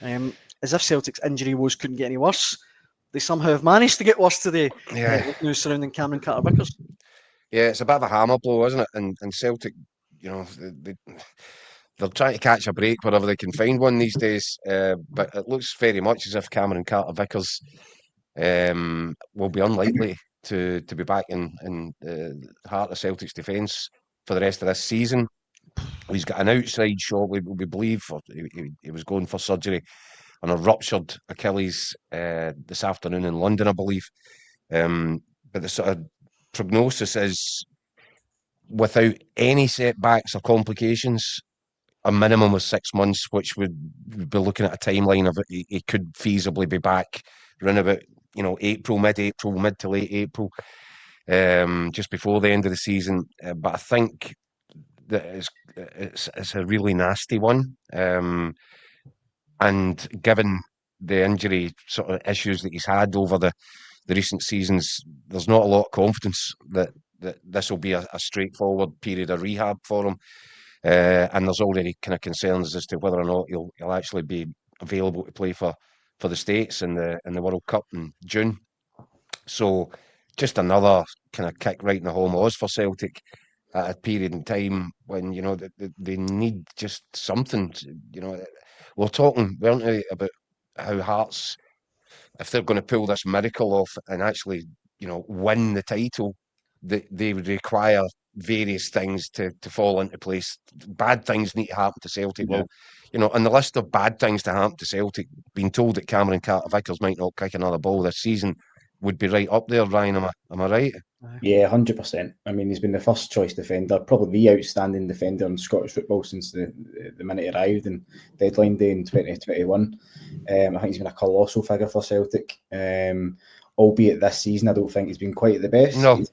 as if Celtic's injury woes couldn't get any worse. They somehow have managed to get worse today. Yeah. With news surrounding Cameron Carter-Vickers. Yeah, it's a bit of a hammer blow, isn't it? And Celtic, they're trying to catch a break wherever they can find one these days. But it looks very much as if Cameron Carter-Vickers will be unlikely to be back in the heart of Celtic's defence for the rest of this season. He's got an outside shot, we believe, he was going for surgery on a ruptured Achilles this afternoon in London, I believe. But the sort of prognosis is, without any setbacks or complications, a minimum of 6 months, which would be looking at a timeline of he could feasibly be back around about April, mid-April, mid to late April, just before the end of the season. But I think that it's a really nasty one, and given the injury sort of issues that he's had over the recent seasons, there's not a lot of confidence that this will be a straightforward period of rehab for him. And there's already kind of concerns as to whether or not he'll actually be available to play for the States in the World Cup in June. So just another kind of kick right in the home oz for Celtic at a period in time when they need just something. We're talking, weren't we, about how Hearts, if they're going to pull this miracle off and actually win the title, they would require various things to fall into place. Bad things need to happen to Celtic. Yeah. Well, on the list of bad things to happen to Celtic, being told that Cameron Carter-Vickers might not kick another ball this season would be right up there, Ryan. Am I right? Yeah, 100%. I mean, he's been the first choice defender, probably the outstanding defender in Scottish football since the minute he arrived in deadline day in 2021. I think he's been a colossal figure for Celtic. Albeit this season, I don't think he's been quite the best. No.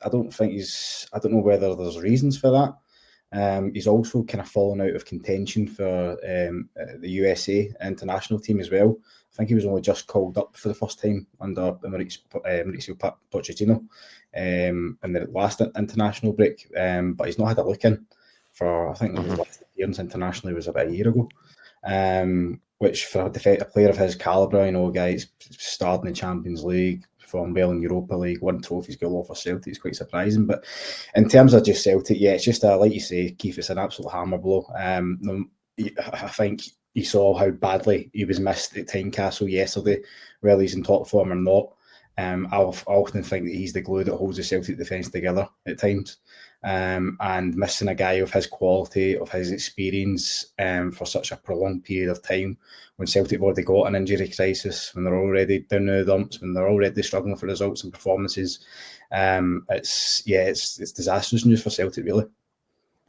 I don't know whether there's reasons for that. He's also kind of fallen out of contention for the USA international team as well. I think he was only just called up for the first time under Mauricio Pochettino in the last international break, but he's not had a look in for, I think his last appearance internationally was about a year ago, which for a player of his calibre, a guy who's starred in the Champions League, performed well in Europa League, won trophies, got off for Celtic, it's quite surprising. But in terms of just Celtic, yeah, it's just like you say, Keith, it's an absolute hammer blow. I think you saw how badly he was missed at Tynecastle yesterday, whether he's in top form or not. I often think that he's the glue that holds the Celtic defence together at times. And missing a guy of his quality, of his experience for such a prolonged period of time, when Celtic have already got an injury crisis, when they're already down in the dumps, when they're already struggling for results and performances, it's disastrous news for Celtic, really.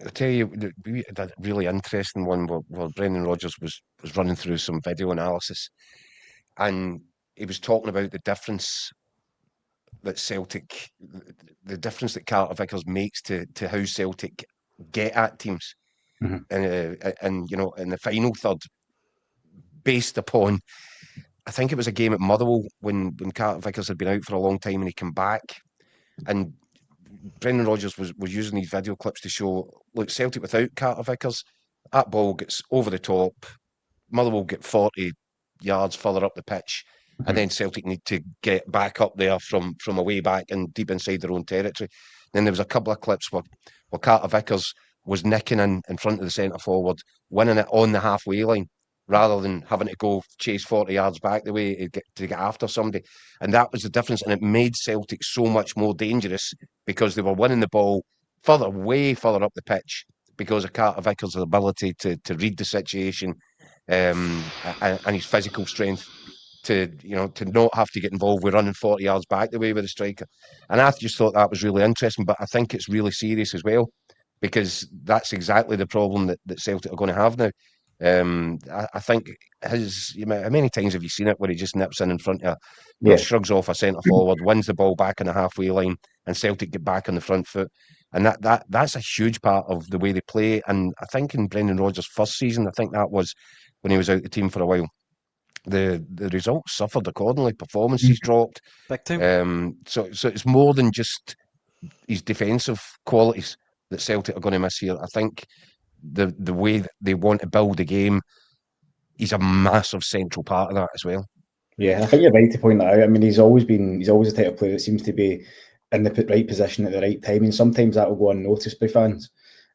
I'll tell you, we had a really interesting one where Brendan Rodgers was running through some video analysis, and he was talking about the difference that Carter-Vickers makes to how Celtic get at teams, and in the final third, based upon, I think it was a game at Motherwell when Carter-Vickers had been out for a long time and he came back, and Brendan Rodgers was using these video clips to show, look, Celtic without Carter-Vickers, that ball gets over the top, Motherwell get 40 yards further up the pitch, and then Celtic need to get back up there from a way back and deep inside their own territory. Then there was a couple of clips where Carter-Vickers was nicking in front of the centre forward, winning it on the halfway line, rather than having to go chase 40 yards back the way to get after somebody. And that was the difference, and it made Celtic so much more dangerous because they were winning the ball way further up the pitch because of Carter-Vickers' ability to read the situation and his physical strength to not have to get involved with running 40 yards back the way with the striker. And I just thought that was really interesting, but I think it's really serious as well, because that's exactly the problem that Celtic are going to have now. I think how many times have you seen it where he just nips in front of shrugs off a centre forward, wins the ball back on the halfway line, and Celtic get back on the front foot. And that's a huge part of the way they play. And I think in Brendan Rodgers' first season, I think that was when he was out the team for a while, the results suffered accordingly. Performances dropped. Big time. So it's more than just his defensive qualities that Celtic are going to miss here. I think the way that they want to build the game he's a massive central part of that as well. Yeah, I think you're right to point that out. I mean, he's always the type of player that seems to be in the right position at the right time, and sometimes that will go unnoticed by fans.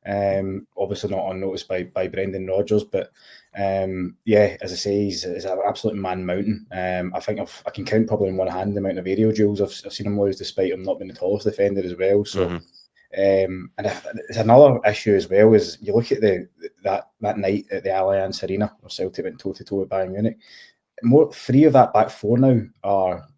Obviously not unnoticed by Brendan Rodgers, but yeah, as I say, he's an absolute man mountain. I think I can count probably in one hand the amount of aerial duels I've seen him lose, despite him not being the tallest defender as well. So, and it's another issue as well. Is you look at that night at the Allianz Arena where Celtic went toe to toe with Bayern Munich. Three of that back four now are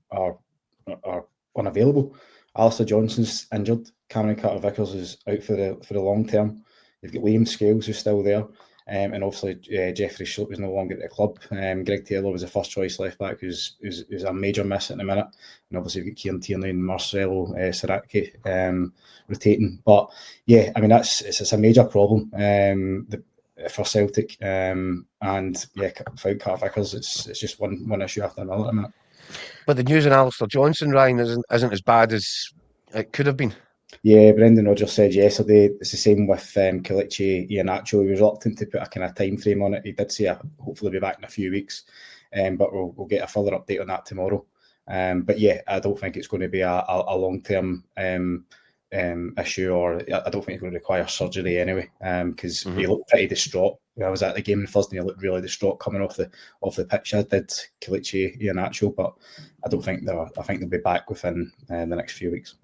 unavailable. Alistair Johnson's injured. Cameron Carter-Vickers is out for the long term. You've got Liam Scales who's still there, and obviously Jeffrey Schlupp is no longer at the club. Greg Taylor was the first choice left back, who's a major miss at the minute, and obviously you've got Kieran Tierney and Marcelo Saracchi rotating. But yeah, I mean it's a major problem for Celtic, and yeah, without Carter-Vickers, it's just one issue after another at the minute. But the news on Alistair Johnson, Ryan, isn't as bad as it could have been. Yeah, Brendan Rodgers said yesterday it's the same with Kelechi Iheanacho. He was reluctant to put a kind of time frame on it. He did say hopefully be back in a few weeks, but we'll get a further update on that tomorrow. But yeah, I don't think it's going to be a long-term issue, or I don't think it's going to require surgery anyway, because he looked pretty distraught. I was at the game on Thursday and he looked really distraught coming off the pitch, as did Kelechi Iheanacho, but I think they'll be back within the next few weeks.